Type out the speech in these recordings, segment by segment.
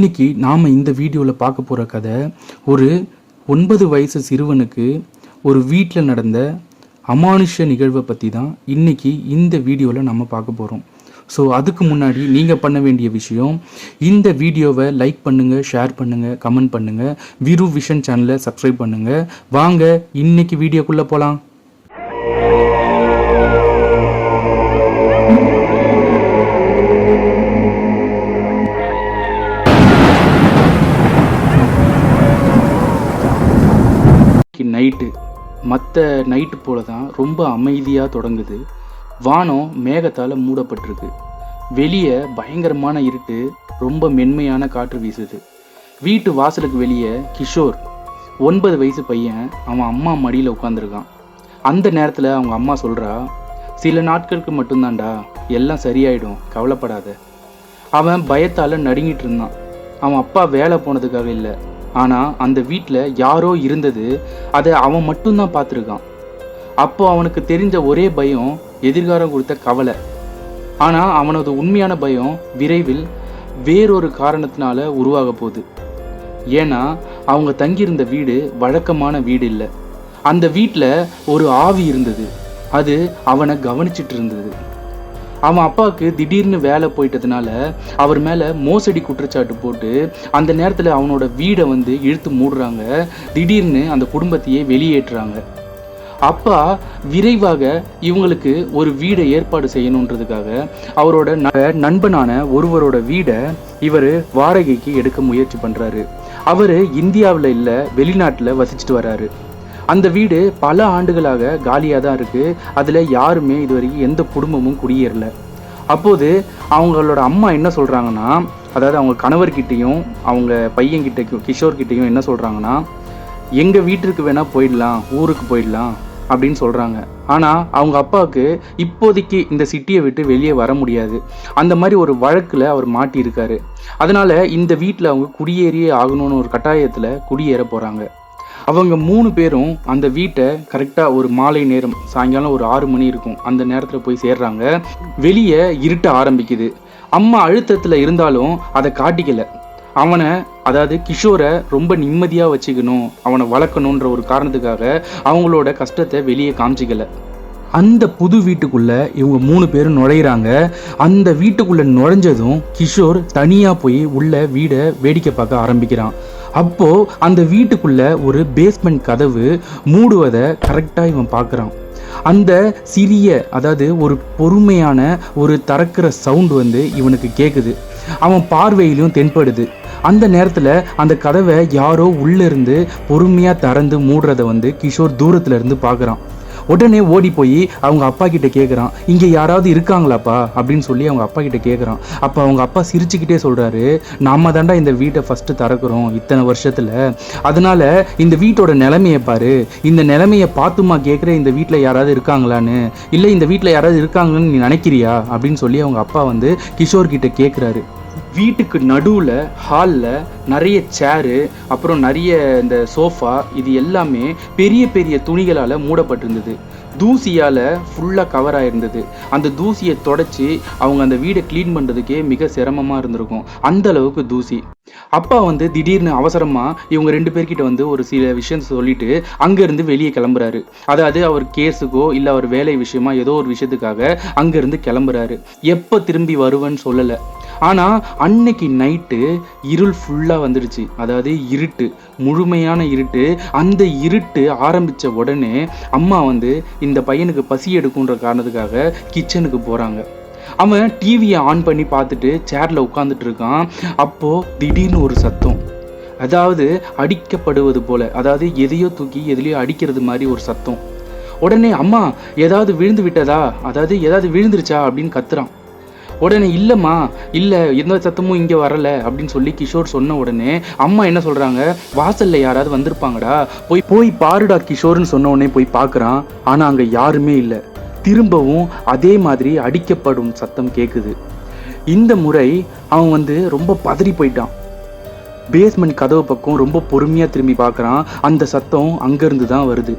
இன்னைக்கு நாம் இந்த வீடியோவில் பார்க்க போகிற கதை ஒரு 9 வயசு சிறுவனுக்கு ஒரு வீட்டில் நடந்த அமானுஷ நிகழ்வை பற்றி தான் இன்னைக்கு இந்த வீடியோவில் நம்ம பார்க்க போகிறோம். ஸோ அதுக்கு முன்னாடி நீங்கள் பண்ண வேண்டிய விஷயம், இந்த வீடியோவை லைக் பண்ணுங்கள், ஷேர் பண்ணுங்கள், கமெண்ட் பண்ணுங்கள், விரு விஷன் சேனலை சப்ஸ்கிரைப் பண்ணுங்கள். வாங்க இன்னைக்கு வீடியோக்குள்ளே போகலாம். நைட்டு மற்ற நைட்டு போல தான் ரொம்ப அமைதியாக தொடங்குது. வானம் மேகத்தால் மூடப்பட்டிருக்கு. வெளியே பயங்கரமான இருட்டு, ரொம்ப மென்மையான காற்று வீசுது. வீட்டு வாசலுக்கு வெளியே கிஷோர் 9 வயசு பையன் அவன் அம்மா மடியில் உட்காந்துருக்கான். அந்த நேரத்தில் அவங்க அம்மா சொல்கிறா, சில நாட்களுக்கு மட்டும்தான்டா, எல்லாம் சரியாயிடும், கவலைப்படாத. அவன் பயத்தால் நடுங்கிட்டு இருந்தான். அவன் அப்பா வேலை போனதுக்காக இல்லை, ஆனால் அந்த வீட்டில் யாரோ இருந்தது, அதை அவன் மட்டும்தான் பார்த்துருக்கான். அப்போ அவனுக்கு தெரிஞ்ச ஒரே பயம் எதிர்காலம் கொடுத்த கவலை. ஆனால் அவனது உண்மையான பயம் விரைவில் வேறொரு காரணத்தினால உருவாக போகுது. ஏன்னா அவங்க தங்கியிருந்த வீடு வழக்கமான வீடு இல்லை. அந்த வீட்டில் ஒரு ஆவி இருந்தது. அது அவனை கவனிச்சிட்டு இருந்தது. அவன் அப்பாவுக்கு திடீர்னு வேலை போயிட்டதுனால அவர் மேலே மோசடி குற்றச்சாட்டு போட்டு அந்த நேரத்தில் அவனோட வீடை இழுத்து மூடுறாங்க. திடீர்னு அந்த குடும்பத்தையே வெளியேற்றுறாங்க. அப்பா விரைவாக இவங்களுக்கு ஒரு வீடை ஏற்பாடு செய்யணுன்றதுக்காக அவரோட நண்பனான ஒருவரோட வீடை இவர் வாடகைக்கு எடுக்க முயற்சி பண்ணுறாரு. அவர் இந்தியாவில் இல்லை, வெளிநாட்டில் வசிச்சுட்டு வர்றாரு. அந்த வீடு பல ஆண்டுகளாக காலியாக தான் இருக்குது. அதில் யாருமே இதுவரைக்கும் எந்த குடும்பமும் குடியேறல. அப்போது அவங்களோட அம்மா என்ன சொல்கிறாங்கன்னா, அதாவது அவங்க கணவர்கிட்டையும் அவங்க பையன்கிட்டையும் கிஷோர்கிட்டையும் என்ன சொல்கிறாங்கன்னா, எங்கள் வீட்டிற்கு வேணால் போயிடலாம், ஊருக்கு போயிடலாம் அப்படின்னு சொல்கிறாங்க. ஆனால் அவங்க அப்பாவுக்கு இப்போதைக்கு இந்த சிட்டியை விட்டு வெளியே வர முடியாது. அந்த மாதிரி ஒரு வழக்கில் அவர் மாட்டியிருக்காரு. அதனால் இந்த வீட்டில் அவங்க குடியேறியே ஆகணும்னு ஒரு கட்டாயத்தில் குடியேற போகிறாங்க. அவங்க 3 பேரும் அந்த வீட்டை கரெக்டாக ஒரு மாலை நேரம், சாயங்காலம் ஒரு 6 மணி இருக்கும், அந்த நேரத்தில் போய் சேர்றாங்க. வெளியே இருட்ட ஆரம்பிக்குது. அம்மா அழுத்தத்தில் இருந்தாலும் அதை காட்டிக்கல. அவனை, அதாவது கிஷோரை ரொம்ப நிம்மதியாக வச்சுக்கணும், அவனை வளர்க்கணுன்ற ஒரு காரணத்துக்காக அவங்களோட கஷ்டத்தை வெளியே காமிச்சிக்கல. அந்த புது வீட்டுக்குள்ள இவங்க 3 பேரும் நுழையிறாங்க. அந்த வீட்டுக்குள்ள நுழைஞ்சதும் கிஷோர் தனியா போய் உள்ள வீடை வேடிக்கை பார்க்க ஆரம்பிக்கிறான். அப்போ அந்த வீட்டுக்குள்ள ஒரு பேஸ்மெண்ட் கதவு மூடுவதை கரெக்டா இவன் பார்க்குறான். அந்த சிறிய, அதாவது ஒரு பொறுமையான ஒரு திறக்கிற சவுண்ட் இவனுக்கு கேட்குது. அவன் பார்வையிலும் தென்படுது. அந்த நேரத்தில் அந்த கதவை யாரோ உள்ளிருந்து பொறுமையாக திறந்து மூடுறதை கிஷோர் தூரத்துல இருந்து பார்க்குறான். உடனே ஓடி போய் அவங்க அப்பா கிட்ட கேட்குறான், இங்கே யாராவது இருக்காங்களாப்பா அப்படின்னு சொல்லி அவங்க அப்பா கிட்ட கேட்குறான். அப்போ அவங்க அப்பா சிரிச்சுக்கிட்டே சொல்கிறாரு, நம்ம தாண்டா இந்த வீட்டை ஃபஸ்ட்டு திறக்கிறோம் இத்தனை வருஷத்தில், அதனால இந்த வீட்டோட நிலைமையை பாரு, இந்த நிலைமையை பார்த்துமா கேட்குற, இந்த வீட்டில் யாராவது இருக்காங்களான்னு, இல்லை இந்த வீட்டில் யாராவது இருக்காங்கன்னு நீ நினைக்கிறியா அப்படின்னு சொல்லி அவங்க அப்பா கிஷோர் கிட்ட கேட்குறாரு. வீட்டுக்கு நடுவில் ஹாலில் நிறைய சேரு, அப்புறம் நிறைய இந்த சோஃபா, இது எல்லாமே பெரிய பெரிய துணிகளால் மூடப்பட்டிருந்தது. தூசியால் ஃபுல்லாக கவர் ஆகிருந்தது. அந்த தூசியை தொடச்சி அவங்க அந்த வீடை க்ளீன் பண்ணுறதுக்கே மிக சிரமமாக இருந்திருக்கும், அந்த அளவுக்கு தூசி. அப்பா திடீர்னு அவசரமாக இவங்க 2 பேர்கிட்ட ஒரு சில விஷயம் சொல்லிட்டு அங்கேருந்து வெளியே கிளம்புறாரு. அதாவது அவர் கேஸுக்கோ இல்லை அவர் வேலை விஷயமா ஏதோ ஒரு விஷயத்துக்காக அங்கேருந்து கிளம்புறாரு. எப்போ திரும்பி வருவேன்னு சொல்லலை. ஆனால் அன்னைக்கு நைட்டு இருள் ஃபுல்லாக வந்துடுச்சு. அதாவது இருட்டு, முழுமையான இருட்டு. அந்த இருட்டு ஆரம்பித்த உடனே அம்மா இந்த பையனுக்கு பசி எடுக்குன்ற காரணத்துக்காக கிச்சனுக்கு போகிறாங்க. அவன் டிவியை ஆன் பண்ணி பார்த்துட்டு சேரில் உட்காந்துட்டு இருக்கான். அப்போது திடீர்னு ஒரு சத்தம், அதாவது அடிக்கப்படுவது போல, அதாவது எதையோ தூக்கி எதுலையோ அடிக்கிறது மாதிரி ஒரு சத்தம். உடனே அம்மா ஏதாவது விழுந்து விட்டதா, அதாவது ஏதாவது விழுந்துருச்சா அப்படின்னு கத்துறான். உடனே இல்லைம்மா, இல்லை, எந்த சத்தமும் இங்கே வரலை அப்படின்னு சொல்லி கிஷோர் சொன்ன உடனே அம்மா என்ன சொல்கிறாங்க, வாசலில் யாராவது வந்திருப்பாங்கடா, போய் பாருடா கிஷோர்னு சொன்ன உடனே போய் பார்க்குறான். ஆனால் அங்கே யாருமே இல்லை. திரும்பவும் அதே மாதிரி அடிக்கப்படும் சத்தம் கேட்குது. இந்த முறை அவன் ரொம்ப பதறி போயிட்டான். பேஸ்மெண்ட் கதவு பக்கம் ரொம்ப பொறுமையாக திரும்பி பார்க்குறான். அந்த சத்தம் அங்கேருந்து தான் வருது.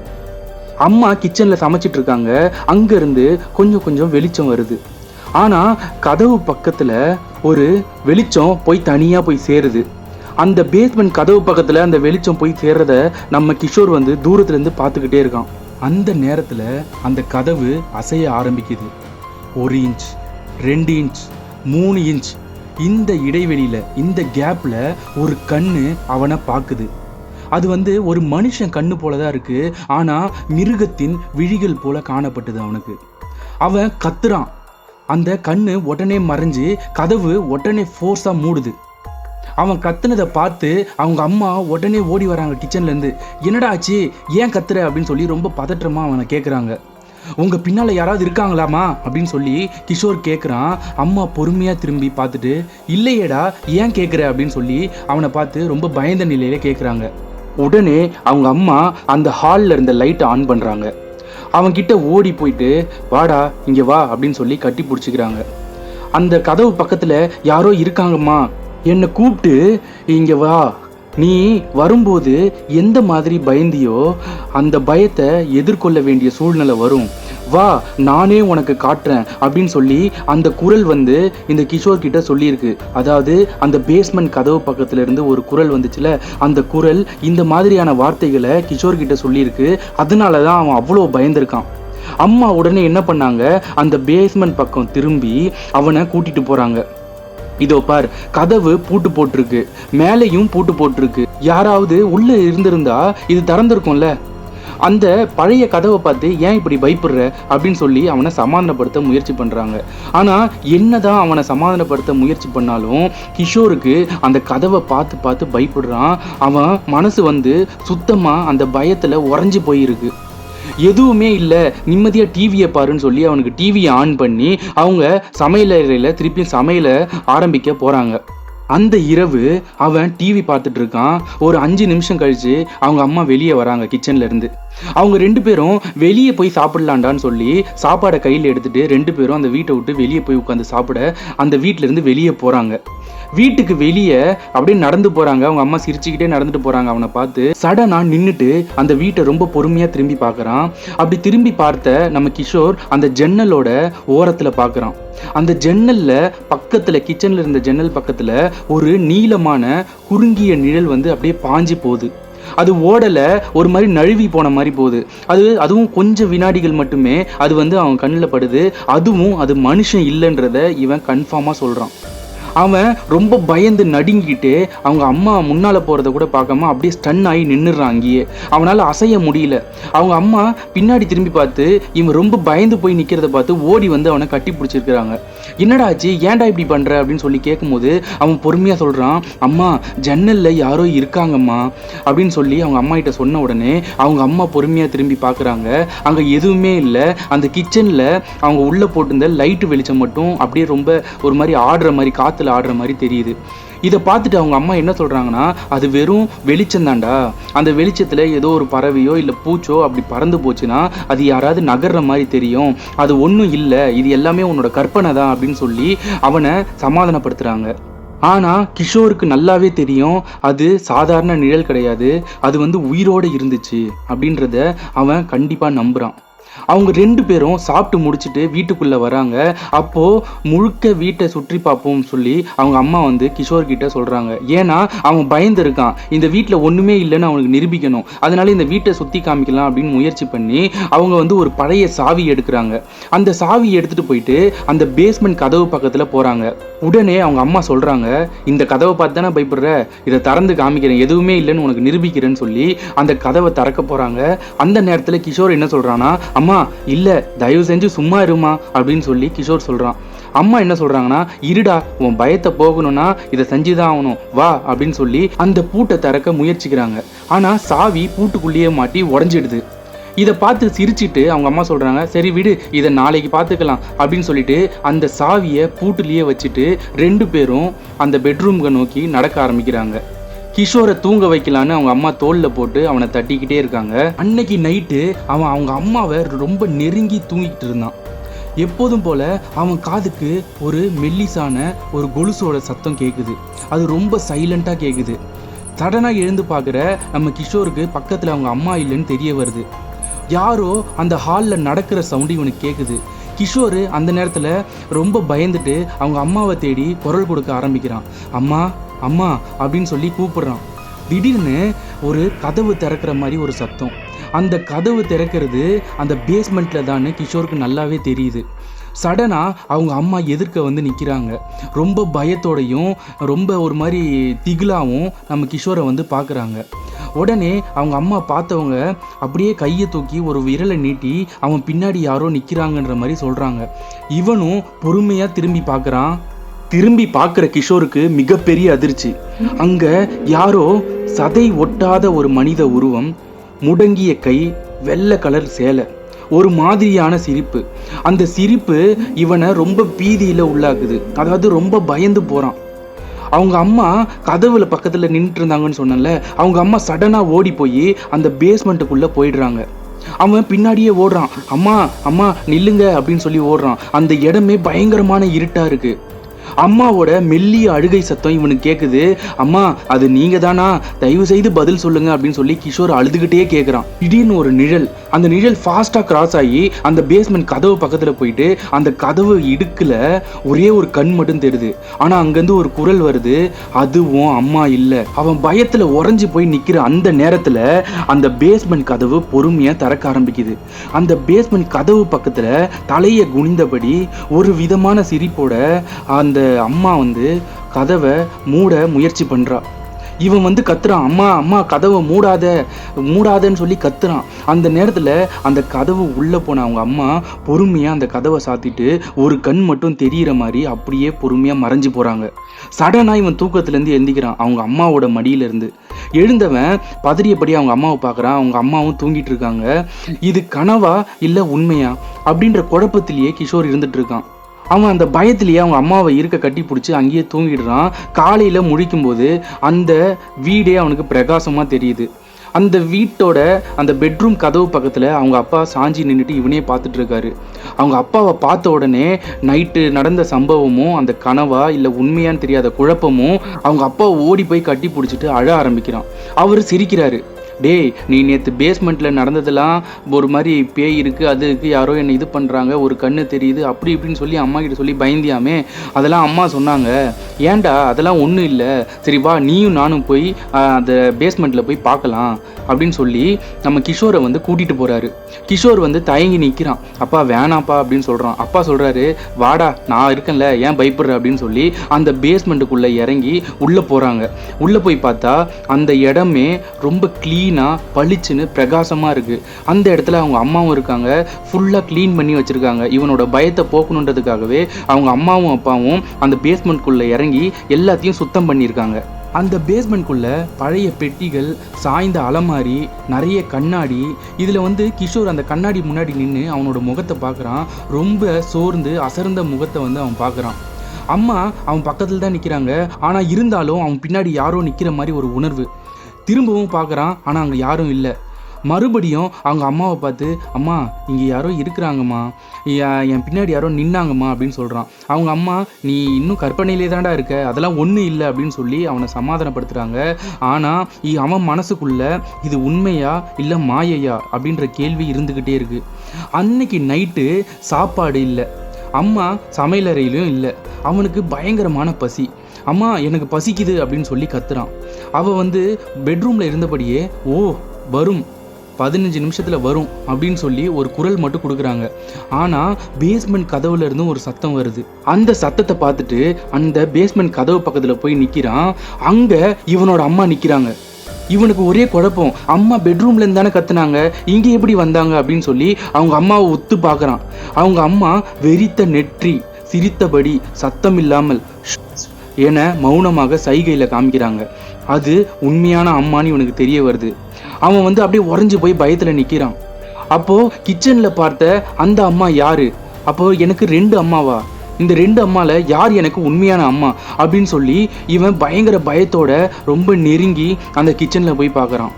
அம்மா கிச்சனில் சமைச்சிட்டு இருக்காங்க. அங்கேருந்து கொஞ்சம் கொஞ்சம் வெளிச்சம் வருது. ஆனால் கதவு பக்கத்தில் ஒரு வெளிச்சம் போய் தனியாக போய் சேருது. அந்த பேஸ்மெண்ட் கதவு பக்கத்தில் அந்த வெளிச்சம் போய் சேர்றத நம்ம கிஷோர் வந்து தூரத்துலேருந்து பார்த்துக்கிட்டே இருக்கான். அந்த நேரத்தில் அந்த கதவு அசைய ஆரம்பிக்குது. 1 இன்ச், 2 இன்ச், 3 இன்ச், இந்த இடைவெளியில், இந்த கேப்பில் ஒரு கண்ணு அவனை பார்க்குது. அது வந்து ஒரு மனுஷன் கண்ணு போல தான் இருக்குது, ஆனால் மிருகத்தின் விழிகள் போல காணப்பட்டது அவனுக்கு. அவன் கத்துறான். அந்த கண்ணு உடனே மறைஞ்சு கதவு உடனே ஃபோர்ஸாக மூடுது. அவன் கத்துனதை பார்த்து அவங்க அம்மா உடனே ஓடி வராங்க கிச்சன்லேருந்து. என்னடா ஆச்சு, ஏன் கத்துற அப்படின்னு சொல்லி ரொம்ப பதற்றமாக அவனை கேட்குறாங்க. உங்கள் பின்னால் யாராவது இருக்காங்களாமா அப்படின்னு சொல்லி கிஷோர் கேட்குறான். அம்மா பொறுமையாக திரும்பி பார்த்துட்டு, இல்லையேடா ஏன் கேட்குற அப்படின்னு சொல்லி அவனை பார்த்து ரொம்ப பயந்த நிலையில கேட்குறாங்க. உடனே அவங்க அம்மா அந்த ஹாலில் இருந்த லைட்டை ஆன் பண்ணுறாங்க. அவன்கிட்ட ஓடி போயிட்டு, வாடா இங்கே வா அப்படின்னு சொல்லி கட்டி பிடிச்சிக்கிறாங்க. அந்த கதவு பக்கத்தில் யாரோ இருக்காங்கம்மா, என்னை கூப்பிட்டு இங்கே வா, நீ வரும்போது எந்த மாதிரி பயந்தியோ அந்த பயத்தை எதிர்கொள்ள வேண்டிய சூழ்நிலை வரும், வா நானே உனக்கு காட்டுறேன் அப்படின்னு சொல்லி அந்த குரல் வந்து இந்த கிஷோர் கிட்ட சொல்லியிருக்கு. அதாவது அந்த பேஸ்மெண்ட் கதவு பக்கத்துல இருந்து ஒரு குரல் வந்துச்சுல, அந்த குரல் இந்த மாதிரியான வார்த்தைகளை கிஷோர் கிட்ட சொல்லியிருக்கு. அதனால தான் அவன் அவ்வளோ பயந்துருக்கான். அம்மா உடனே என்ன பண்ணாங்க, அந்த பேஸ்மெண்ட் பக்கம் திரும்பி அவனை கூட்டிட்டு போறாங்க. இதோ பார், கதவு பூட்டு போட்டிருக்கு, மேலேயும் பூட்டு போட்டிருக்கு, யாராவது உள்ள இருந்திருந்தா இது திறந்திருக்கும்ல. அந்த பழைய கதவை பார்த்து ஏன் இப்படி பயப்படுற அப்படின்னு சொல்லி அவனை சமாதானப்படுத்த முயற்சி பண்ணுறாங்க. ஆனால் என்னதான் அவனை சமாதானப்படுத்த முயற்சி பண்ணாலும் கிஷோருக்கு அந்த கதவை பார்த்து பார்த்து பயப்படுறான். அவன் மனசு வந்து சுத்தமாக அந்த பயத்தில் உறைஞ்சி போயிருக்கு. எதுவுமே இல்லை, நிம்மதியாக டிவியை பாருன்னு சொல்லி அவனுக்கு டிவியை ஆன் பண்ணி அவங்க சமையலறையில் திருப்பியும் சமையலை ஆரம்பிக்க போகிறாங்க. அந்த இரவு அவன் டிவி பார்த்துட்டு இருக்கான். ஒரு 5 நிமிஷம் கழிச்சு அவங்க அம்மா வெளியே வராங்க கிச்சன்ல இருந்து. அவங்க 2 பேரும் வெளியே போய் சாப்பிடலாண்டான்னு சொல்லி சாப்பாடை கையில் எடுத்துட்டு 2 பேரும் அந்த வீட்டை விட்டு வெளியே போய் உட்காந்து சாப்பிட அந்த வீட்டில இருந்து வெளியே போறாங்க. வீட்டுக்கு வெளியே அப்படியே நடந்து போறாங்க. அவங்க அம்மா சிரிச்சுக்கிட்டே நடந்துட்டு போறாங்க. அவனை பார்த்து சடனா நின்றுட்டு அந்த வீட்டை ரொம்ப பொறுமையா திரும்பி பார்க்கறான். அப்படி திரும்பி பார்த்த நம்ம கிஷோர் அந்த ஜன்னலோட ஓரத்துல பார்க்கறான். அந்த ஜன்னல்ல பக்கத்துல, கிச்சன்ல இருந்த ஜன்னல் பக்கத்துல ஒரு நீளமான குறுகிய நிழல் வந்து அப்படியே பாஞ்சு போகுது. அது ஓடல, ஒரு மாதிரி நழுவி போன மாதிரி போகுது. அதுவும் கொஞ்சம் வினாடிகள் மட்டுமே அது வந்து அவன் கண்ணில் படுது. அதுவும் அது மனுஷன் இல்லைன்றத இவன் கன்ஃபார்மாக சொல்றான். அவன் ரொம்ப பயந்து நடுங்கிட்டு அவங்க அம்மா முன்னால் போகிறத கூட பார்க்காம அப்படியே ஸ்டன் ஆகி நின்றுறான் அங்கேயே. அவனால் அசைய முடியல. அவங்க அம்மா பின்னாடி திரும்பி பார்த்து இவன் ரொம்ப பயந்து போய் நிற்கிறத பார்த்து ஓடி வந்து அவனை கட்டி பிடிச்சிருக்கிறாங்க. என்னடா ஆச்சு, ஏன்டா இப்படி பண்ணுற அப்படின்னு சொல்லி கேட்கும்போது அவன் பொறுமையாக சொல்கிறான், அம்மா ஜன்னலில் யாரோ இருக்காங்கம்மா அப்படின்னு சொல்லி அவங்க அம்மா கிட்ட சொன்ன உடனே அவங்க அம்மா பொறுமையாக திரும்பி பார்க்குறாங்க. அங்கே எதுவுமே இல்லை. அந்த கிச்சனில் அவங்க உள்ளே போட்டிருந்த லைட்டு வெளிச்சம் மட்டும் அப்படியே ரொம்ப ஒரு மாதிரி ஆடுற மாதிரி, காற்று ஆடுற மாதிரி தெரியுது. இதை பார்த்துட்டு அவங்க அம்மா என்ன சொல்றாங்கன்னா, அது வெறும் வெளிச்சம் தான்டா, அந்த வெளிச்சத்துல ஏதோ ஒரு பறவையோ இல்லை பூச்சோ அப்படி பறந்து போச்சுன்னா அது யாராவது நகர்ற மாதிரி தெரியும், அது ஒன்றும் இல்லை, இது எல்லாமே உன்னோட கற்பனை தான் அப்படின்னு சொல்லி அவனை சமாதானப்படுத்துறாங்க. ஆனால் கிஷோருக்கு நல்லாவே தெரியும் அது சாதாரண நிழல் கிடையாது, அது வந்து உயிரோடு இருந்துச்சு அப்படின்றத அவன் கண்டிப்பாக நம்புகிறான். அவங்க 2 பேரும் சாப்பிட்டு முடிச்சுட்டு வீட்டுக்குள்ளே வராங்க. அப்போது முழுக்க வீட்டை சுற்றி பார்ப்போம் சொல்லி அவங்க அம்மா வந்து கிஷோர் கிட்ட சொல்கிறாங்க. ஏன்னா அவன் பயந்து இருக்கான், இந்த வீட்டில் ஒன்றுமே இல்லைன்னு அவனுக்கு நிரூபிக்கணும், அதனால இந்த வீட்டை சுற்றி காமிக்கலாம் அப்படின்னு முயற்சி பண்ணி அவங்க வந்து ஒரு பழைய சாவி எடுக்கிறாங்க. அந்த சாவி எடுத்துகிட்டு போயிட்டு அந்த பேஸ்மெண்ட் கதவு பக்கத்தில் போகிறாங்க. உடனே அவங்க அம்மா சொல்கிறாங்க, இந்த கதவை பார்த்து தானே பயப்படுற, இதை திறந்து காமிக்கிறேன், எதுவுமே இல்லைன்னு உனக்கு நிரூபிக்கிறேன்னு சொல்லி அந்த கதவை திறக்க போகிறாங்க. அந்த நேரத்தில் கிஷோர் என்ன சொல்கிறான்னா, அம்மா இல்லை, தயவு செஞ்சு சும்மா இருமா அப்படின்னு சொல்லி கிஷோர் சொல்கிறான். அம்மா என்ன சொல்கிறாங்கன்னா, இருடா, உன் பயத்தை போகணும்னா இதை செஞ்சுதான் ஆகணும், வா அப்படின்னு சொல்லி அந்த பூட்டை திறக்க முயற்சிக்கிறாங்க. ஆனால் சாவி பூட்டுக்குள்ளேயே மாட்டி உடஞ்சிடுது. இதை பார்த்து சிரிச்சிட்டு அவங்க அம்மா சொல்கிறாங்க, சரி விடு, இதை நாளைக்கு பார்த்துக்கலாம் அப்படின்னு சொல்லிட்டு அந்த சாவியை பூட்டுலேயே வச்சுட்டு 2 பேரும் அந்த பெட்ரூம்களை நோக்கி நடக்க ஆரம்பிக்கிறாங்க. கிஷோரை தூங்க வைக்கலான்னு அவங்க அம்மா தோளில் போட்டு அவனை தட்டிக்கிட்டே இருக்காங்க. அன்னைக்கு நைட்டு அவன் அவங்க அம்மாவை ரொம்ப நெருங்கி தூங்கிக்கிட்டு இருந்தான். எப்போதும் போல அவன் காதுக்கு ஒரு மெல்லிசான ஒரு கொலுசோட சத்தம் கேட்குது. அது ரொம்ப சைலண்டாக கேட்குது. சடனாக எழுந்து பார்க்குற நம்ம கிஷோருக்கு பக்கத்தில் அவங்க அம்மா இல்லைன்னு தெரிய வருது. யாரோ அந்த ஹாலில் நடக்கிற சவுண்டு இவனுக்கு கேட்குது. கிஷோர் அந்த நேரத்தில் ரொம்ப பயந்துட்டு அவங்க அம்மாவை தேடி குரல் கொடுக்க ஆரம்பிக்கிறான். அம்மா அம்மா அப்படின்னு சொல்லி கூப்பிடுறான். திடீர்னு ஒரு கதவு திறக்கிற மாதிரி ஒரு சத்தம். அந்த கதவு திறக்கிறது அந்த பேஸ்மெண்ட்டில் தான் கிஷோருக்கு நல்லாவே தெரியுது. சடனாக அவங்க அம்மா எதிர்க்க வந்து நிற்கிறாங்க. ரொம்ப பயத்தோடையும் ரொம்ப ஒரு மாதிரி திகிலாகவும் நம்ம கிஷோரை வந்து பார்க்குறாங்க. உடனே அவங்க அம்மா பார்த்தவங்க அப்படியே கையை தூக்கி ஒரு விரலை நீட்டி அவன் பின்னாடி யாரோ நிற்கிறாங்கன்ற மாதிரி சொல்கிறாங்க. இவனும் பொறுமையாக திரும்பி பார்க்குறான். திரும்பி பார்க்குற கிஷோருக்கு மிகப்பெரிய அதிர்ச்சி. அங்கே யாரோ சதை ஒட்டாத ஒரு மனித உருவம், முடங்கிய கை, வெள்ளை கலர் சேலை, ஒரு மாதிரியான சிரிப்பு. அந்த சிரிப்பு இவனை ரொம்ப பீதியில் உள்ளாக்குது. அதாவது ரொம்ப பயந்து போகிறான். அவங்க அம்மா கதவுல பக்கத்தில் நின்றுட்டு இருந்தாங்கன்னு சொன்னல, அவங்க அம்மா சடனாக ஓடி போய் அந்த பேஸ்மெண்ட்டுக்குள்ளே போயிடுறாங்க. அவன் பின்னாடியே ஓடுறான். அம்மா அம்மா நில்லுங்க அப்படின்னு சொல்லி ஓடுறான். அந்த இடமே பயங்கரமான இருட்டாக இருக்குது. அம்மாவோட மெல்லிய அழுகை சத்தம் இவனுக்கு கேட்குது. அம்மா அது நீங்க தானா, தயவு செய்து பதில் சொல்லுங்க அப்படின்னு சொல்லி கிஷோர் அழுதுகிட்டே கேட்குறான். திடீர்னு ஒரு நிழல், அந்த நிழல் ஃபாஸ்ட்டாக கிராஸ் ஆகி அந்த பேஸ்மெண்ட் கதவு பக்கத்தில் போயிட்டு அந்த கதவு இடுக்கில் ஒரே ஒரு கண் மட்டும் தெரியுது. ஆனால் அங்கேருந்து ஒரு குரல் வருது, அதுவும் அம்மா இல்லை. அவன் பயத்தில் உறைஞ்சி போய் நிற்கிற அந்த நேரத்தில் அந்த பேஸ்மெண்ட் கதவு பொறுமையாக திறக்க ஆரம்பிக்குது. அந்த பேஸ்மெண்ட் கதவு பக்கத்தில் தலையை குனிந்தபடி ஒரு விதமான சிரிப்போட அந்த அம்மா வந்து கதவை மூட முயற்சி பண்ணுறா. இவன் வந்து கத்துறான், அம்மா அம்மா கதவை மூடாதன்னு சொல்லி கத்துறான். அந்த நேரத்தில் அந்த கதவு உள்ளே போன அவங்க அம்மா பொறுமையாக அந்த கதவை சாத்திட்டு ஒரு கண் மட்டும் தெரிகிற மாதிரி அப்படியே பொறுமையாக மறைஞ்சு போகிறாங்க. சடனாக இவன் தூக்கத்துலேருந்து எழுந்திக்கிறான். அவங்க அம்மாவோட மடியிலேருந்து எழுந்தவன் பதறியபடி அவங்க அம்மாவை பார்க்குறான். அவங்க அம்மாவும் தூங்கிட்டு இருக்காங்க. இது கனவா இல்லை உண்மையா அப்படின்ற குழப்பத்திலேயே கிஷோர் இருந்துட்டு இருக்கான். அவன் அந்த பயத்திலேயே அவங்க அம்மாவை இருக்க கட்டி பிடிச்சி அங்கேயே தூங்கிடுறான். காலையில் முழிக்கும்போது அந்த வீடே அவனுக்கு பிரகாசமாக தெரியுது. அந்த வீட்டோட அந்த பெட்ரூம் கதவு பக்கத்தில் அவங்க அப்பா சாஞ்சி நின்றுட்டு இவனே பார்த்துட்டு இருக்காரு. அவங்க அப்பாவை பார்த்த உடனே நைட்டு நடந்த சம்பவமும் அந்த கனவா இல்லை உண்மையான்னு தெரியாத குழப்பமும் அவங்க அப்பாவை ஓடி போய் கட்டி பிடிச்சிட்டு அழ ஆரம்பிக்கிறான். அவர் சிரிக்கிறாரு. டேய், நீ நேற்று பேஸ்மெண்ட்டில் நடந்ததெல்லாம் ஒரு மாதிரி பேய் இருக்குது, அது இருக்குது, யாரோ என்னை இது பண்ணுறாங்க, ஒரு கண்ணு தெரியுது, அப்படி இப்படின்னு சொல்லி அம்மா கிட்ட சொல்லி பயந்தியாமே, அதெல்லாம் அம்மா சொன்னாங்க. ஏன்டா அதெல்லாம் ஒன்றும் இல்லை, சரி வா நீயும் நானும் போய் அந்த பேஸ்மெண்ட்டில் போய் பார்க்கலாம் அப்படின்னு சொல்லி நம்ம கிஷோரை வந்து கூட்டிகிட்டு போகிறாரு. கிஷோர் வந்து தயங்கி நிற்கிறான். அப்பா வேணாப்பா அப்படின்னு சொல்கிறான். அப்பா சொல்கிறாரு, வாடா நான் இருக்கேன்ல, ஏன் பயப்படுற அப்படின்னு சொல்லி அந்த பேஸ்மெண்ட்டுக்குள்ளே இறங்கி உள்ளே போகிறாங்க. உள்ளே போய் பார்த்தா அந்த இடமே ரொம்ப க்ளீனாக பளிச்சுன்னு பிரகாசமாக இருக்குது. அந்த இடத்துல அவங்க அம்மாவும் இருக்காங்க, ஃபுல்லாக க்ளீன் பண்ணி வச்சுருக்காங்க. இவனோட பயத்தை போக்கணுன்றதுக்காகவே அவங்க அம்மாவும் அப்பாவும் அந்த பேஸ்மெண்ட்குள்ளே இறங்கி எல்லாத்தையும் சுத்தம் பண்ணியிருக்காங்க. அந்த பேஸ்மெண்ட்குள்ளே பழைய பெட்டிகள், சாய்ந்த அலமாரி, நிறைய கண்ணாடி. இதில் வந்து கிஷோர் அந்த கண்ணாடி முன்னாடி நின்று அவனோட முகத்தை பார்க்குறான். ரொம்ப சோர்ந்து அசர்ந்த முகத்தை வந்து அவன் பார்க்குறான். அம்மா அவன் பக்கத்தில் தான் நிற்கிறாங்க. ஆனால் இருந்தாலும் அவன் பின்னாடி யாரோ நிற்கிற மாதிரி ஒரு உணர்வு. திரும்பவும் பார்க்குறான், ஆனால் அங்கே யாரும் இல்லை. மறுபடியும் அவங்க அம்மாவை பார்த்து, அம்மா இங்கே யாரோ இருக்கிறாங்கம்மா, என் பின்னாடி யாரோ நின்னாங்கம்மா அப்படின்னு சொல்கிறான். அவங்க அம்மா, நீ இன்னும் கற்பனையிலே தான்டா இருக்க, அதெல்லாம் ஒன்றும் இல்லை அப்படின்னு சொல்லி அவனை சமாதானப்படுத்துகிறாங்க. ஆனால் அவன் மனசுக்குள்ளே இது உண்மையா இல்லை மாயையா அப்படின்ற கேள்வி இருந்துக்கிட்டே இருக்குது. அன்னைக்கு நைட்டு சாப்பாடு இல்லை, அம்மா சமையலறையிலையும் இல்லை. அவனுக்கு பயங்கரமான பசி. அம்மா எனக்கு பசிக்குது அப்படின்னு சொல்லி கத்துறான். அவள் வந்து பெட்ரூமில் இருந்தபடியே, ஓ வரும் 15 நிமிஷத்தில் வரும் அப்படின்னு சொல்லி ஒரு குரல் மட்டும் கொடுக்குறாங்க. ஆனால் பேஸ்மெண்ட் கதவுல இருந்தும் ஒரு சத்தம் வருது. அந்த சத்தத்தை பார்த்துட்டு அந்த பேஸ்மெண்ட் கதவு பக்கத்தில் போய் நிற்கிறான். அங்கே இவனோட அம்மா நிற்கிறாங்க. இவனுக்கு ஒரே குழப்பம், அம்மா பெட்ரூம்ல இருந்து தானே கத்துனாங்க, இங்கே எப்படி வந்தாங்க அப்படின்னு சொல்லி அவங்க அம்மாவை ஒத்து பார்க்குறான். அவங்க அம்மா வெறித்த நெற்றி, சிரித்தபடி சத்தம் இல்லாமல் என மௌனமாக சைகையில் காமிக்கிறாங்க. அது உண்மையான அம்மான்னு இவனுக்கு தெரிய வருது. அவன் வந்து அப்படியே உறைஞ்சி போய் பயத்தில் நிற்கிறான். அப்போது கிச்சனில் பார்த்த அந்த அம்மா யாரு? அப்போது எனக்கு 2 அம்மாவா? இந்த 2 அம்மாவில் யார் எனக்கு உண்மையான அம்மா அப்படின்னு சொல்லி இவன் பயங்கர பயத்தோட ரொம்ப நெருங்கி அந்த கிச்சனில் போய் பார்க்குறான்.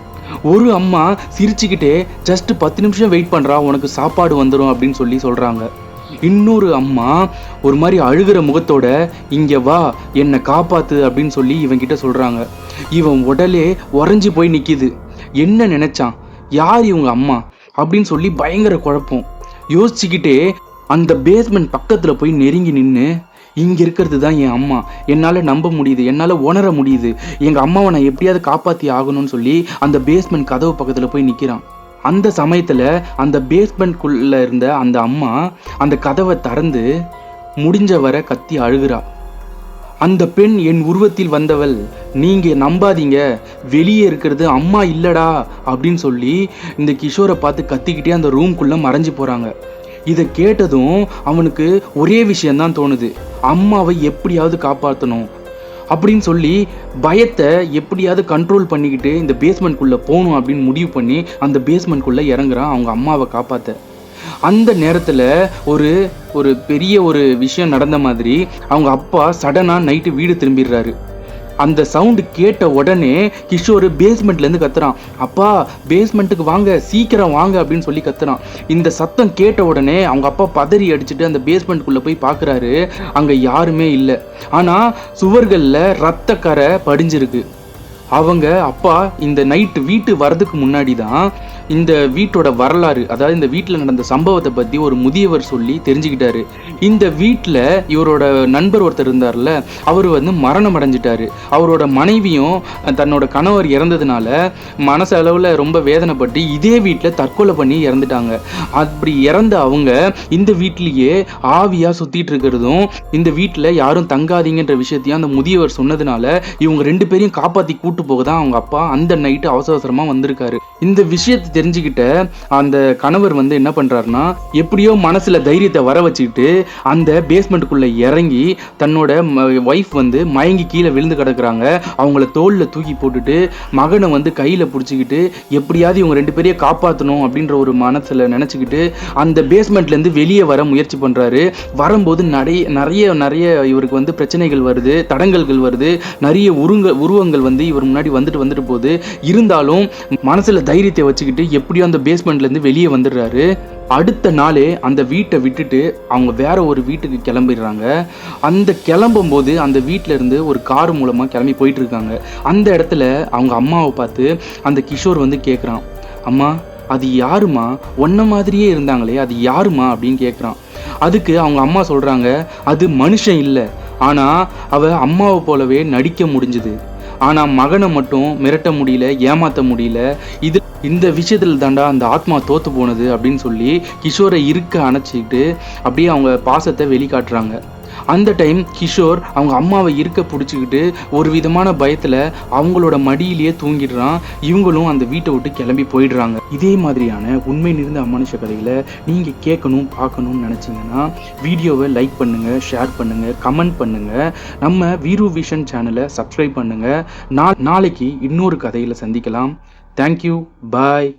ஒரு அம்மா சிரிச்சுக்கிட்டே, ஜஸ்ட் 10 நிமிஷம் வெயிட் பண்ணுறா, உனக்கு சாப்பாடு வந்துடும் அப்படின்னு சொல்லி சொல்கிறாங்க. இன்னொரு அம்மா ஒரு மாதிரி அழுகிற முகத்தோட, இங்கே வா என்னை காப்பாத்து அப்படின்னு சொல்லி இவன்கிட்ட சொல்கிறாங்க. இவன் உடலே உறைஞ்சி போய் நிற்கிது. என்ன நினைச்சான், யார் இவங்க அம்மா அப்படின்னு சொல்லி பயங்கர குழப்பம் யோசிச்சுக்கிட்டே அந்த பேஸ்மெண்ட் பக்கத்தில் போய் நெருங்கி நின்று, இங்கே இருக்கிறது தான் என் அம்மா, என்னால் நம்ப முடியுது, என்னால் உணர முடியுது, எங்கள் அம்மாவை நான் எப்படியாவது காப்பாற்றி ஆகணும்னு சொல்லி அந்த பேஸ்மெண்ட் கதவு பக்கத்தில் போய் நிற்கிறான். அந்த சமயத்தில் அந்த பேஸ்மெண்ட்குள்ளே இருந்த அந்த அம்மா அந்த கதவை திறந்து முடிஞ்ச வரை கத்தி அழுகிறா. அந்த பெண் என் உருவத்தில் வந்தவள், நீங்கள் நம்பாதீங்க, வெளியே இருக்கிறது அம்மா இல்லடா அப்படின்னு சொல்லி இந்த கிஷோரை பார்த்து கத்திக்கிட்டே அந்த ரூம்குள்ளே மறைஞ்சு போகிறாங்க. இதை கேட்டதும் அவனுக்கு ஒரே விஷயந்தான் தோணுது, அம்மாவை எப்படியாவது காப்பாற்றணும் அப்படின்னு சொல்லி பயத்தை எப்படியாவது கண்ட்ரோல் பண்ணிக்கிட்டு இந்த பேஸ்மெண்ட்குள்ளே போகணும் அப்படின்னு முடிவு பண்ணி அந்த பேஸ்மெண்ட்குள்ளே இறங்குறான் அவங்க அம்மாவை காப்பாற்ற. அந்த நேரத்தில் ஒரு பெரிய ஒரு விஷயம் நடந்த மாதிரி அவங்க அப்பா சடனாக நைட்டு வீடு திரும்பிடுறாரு. அந்த சவுண்டு கேட்ட உடனே கிஷோர் பேஸ்மெண்ட்லேருந்து கத்துறான், அப்பா பேஸ்மெண்ட்டுக்கு வாங்க, சீக்கிரம் வாங்க அப்படின்னு சொல்லி கத்துறான். இந்த சத்தம் கேட்ட உடனே அவங்க அப்பா பதறி அடிச்சுட்டு அந்த பேஸ்மெண்ட்குள்ளே போய் பார்க்குறாரு. அங்கே யாருமே இல்லை. ஆனால் சுவர்களில் ரத்த கரை படிஞ்சிருக்கு. அவங்க அப்பா இந்த நைட்டு வீட்டு வரதுக்கு முன்னாடி தான் இந்த வீட்டோட வரலாறு, அதாவது இந்த வீட்டில் நடந்த சம்பவத்தை பற்றி ஒரு முதியவர் சொல்லி தெரிஞ்சுக்கிட்டாரு. இந்த வீட்டில் இவரோட நண்பர் ஒருத்தர் இருந்தார்ல, அவர் மரணம் அடைஞ்சிட்டாரு. அவரோட மனைவியும் தன்னோட கணவர் இறந்ததுனால மனசளவில் ரொம்ப வேதனைப்பட்டு இதே வீட்டில் தற்கொலை பண்ணி இறந்துட்டாங்க. அப்படி இறந்த அவங்க இந்த வீட்லேயே ஆவியாக சுற்றிட்டு இருக்கிறதும், இந்த வீட்டில் யாரும் தங்காதீங்கன்ற விஷயத்தையும் அந்த முதியவர் சொன்னதுனால இவங்க 2 பேரையும் காப்பாற்றி கூட்டு போக தான் அவங்க அப்பா அந்த நைட்டு அவசரமாக வந்திருக்காரு. இந்த விஷயத்தை தெரிஞ்சுக்கிட்ட அந்த கணவர் என்ன பண்றாருன்னா, எப்படியோ மனசுல தைரியத்தை வர வச்சுக்கிட்டு அந்த பேஸ்மெண்ட்டுக்குள்ள இறங்கி தன்னோட ஒய்ஃப் மயங்கி கீழே விழுந்து கிடக்குறாங்க. அவங்கள தோல்ல தூக்கி போட்டுட்டு மகனை கையில பிடிச்சிக்கிட்டு எப்படியாவது இவங்க 2 பேரையும் காப்பாற்றணும் அப்படின்ற ஒரு மனசுல நினைச்சுக்கிட்டு அந்த பேஸ்மெண்ட்ல இருந்து வெளியே வர முயற்சி பண்றாரு. வரும்போது நிறைய இவருக்கு பிரச்சனைகள் வருது, தடங்கல்கள் வருது, நிறைய உருவங்கள் இவர் முன்னாடி வந்துட்டு போகுது. இருந்தாலும் மனசுல தைரியத்தை வச்சுக்கிட்டு எப்படியோ அந்த பேஸ்மெண்ட்ல இருந்து வெளியே வந்துடுறாரு. அடுத்த நாளே அந்த வீட்டை விட்டுட்டு அவங்க வேற ஒரு வீட்டுக்கு கிளம்பிடுறாங்க. அந்த கிளம்பும் போது அந்த வீட்டில இருந்து ஒரு கார் மூலமா கிளம்பி போயிட்டு இருக்காங்க. அந்த இடத்துல அவங்க அம்மாவை பார்த்து அந்த கிஷோர் கேட்குறான், அம்மா அது யாருமா, ஒன்ன மாதிரியே இருந்தாங்களே அது யாருமா அப்படின்னு கேட்குறான். அதுக்கு அவங்க அம்மா சொல்றாங்க, அது மனுஷன் இல்லை, ஆனா அவ அம்மாவை போலவே நடிக்க முடிஞ்சுது, ஆனால் மகனை மட்டும் மிரட்ட முடியல, ஏமாற்ற முடியல. இந்த விஷயத்தில் தாண்டா அந்த ஆத்மா தோத்து போனது அப்படின்னு சொல்லி கிஷோரை இருக்க அணைச்சிக்கிட்டு அப்படியே அவங்க பாசத்தை வெளிக்காட்டுறாங்க. அந்த டைம் கிஷோர் அவங்க அம்மாவை இருக்க பிடிச்சிக்கிட்டு ஒரு விதமான பயத்தில் அவங்களோட மடியிலேயே தூங்கிடுறான். இவங்களும் அந்த வீட்டை விட்டு கிளம்பி போயிடுறாங்க. இதே மாதிரியான உண்மை நிறைந்த அமானுஷ கதைகளை நீங்கள் கேட்கணும், பார்க்கணும்னு நினச்சிங்கன்னா வீடியோவை லைக் பண்ணுங்கள், ஷேர் பண்ணுங்கள், கமெண்ட் பண்ணுங்கள். நம்ம வீரு விஷன் சேனலை சப்ஸ்கிரைப் பண்ணுங்கள். நாளைக்கு இன்னொரு கதையில் சந்திக்கலாம். தேங்க்யூ, பாய்.